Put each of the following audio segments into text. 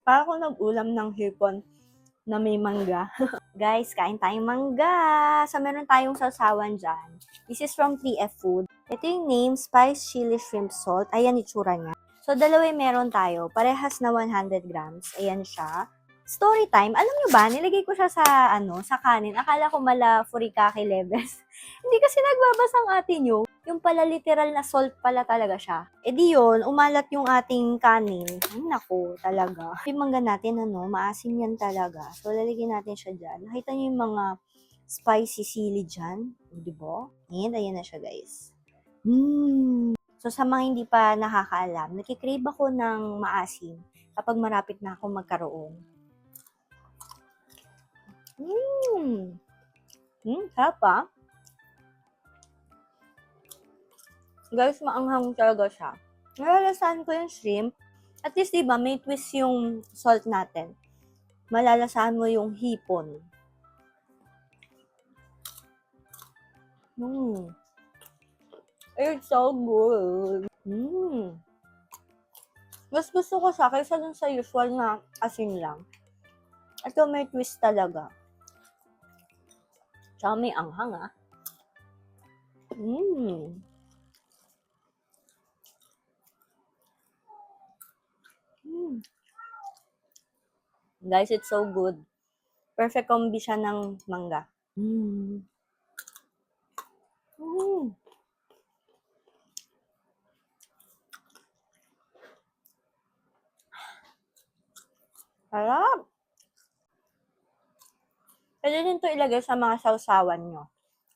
Para ako nag-ulam ng hipon na may mangga. Guys, kain tayong mangga. So, meron tayong sausawan dyan. This is from 3F Food. Ito yung name, Spice Chili Shrimp Salt. Ayan itsura niya. So, dalawa yung meron tayo. Parehas na 100 grams. Ayan siya. Story time. Alam nyo ba, nilagay ko siya sa kanin. Akala ko mala furikake levels. Hindi kasi nagbabasa ang ate nyo. Yung pala literal na salt pala talaga siya. E di yun, umalat yung ating kanin. Ay, naku, talaga. Yung mangga natin, maasim yan talaga. So, lalagyan natin siya dyan. Nakita niyo yung mga spicy sili dyan? Di ba? And, ayan na siya, guys. So, sa mga hindi pa nakakaalam, nakikrave ako ng maasim kapag marapit na ako magkaroon. Sarap ah. Guys, maanghang talaga siya. Malalasahan ko yung shrimp. At least, diba, may twist yung salt natin. Malalasahan mo yung hipon. It's so good. Mas gusto ko siya kaysa dun sa usual na asin lang. Ito may twist talaga. Tsaka may anghang ah. Guys, it's so good. Perfect combi siya ng mangga. Sarap! Pwede din ito ilagay sa mga sausawan nyo.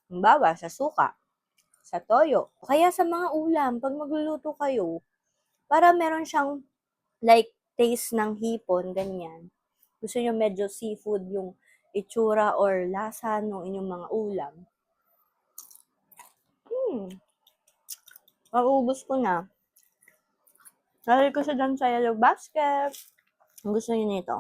Halimbawa, sa suka, sa toyo, o kaya sa mga ulam, pag magluluto kayo, para meron siyang like taste ng hipon, ganyan. Gusto nyo medyo seafood yung itsura or lasa ng inyong mga ulam. Maubos ko na. Nalagay ko siya dyan sa yellow basket. Gusto nyo nito?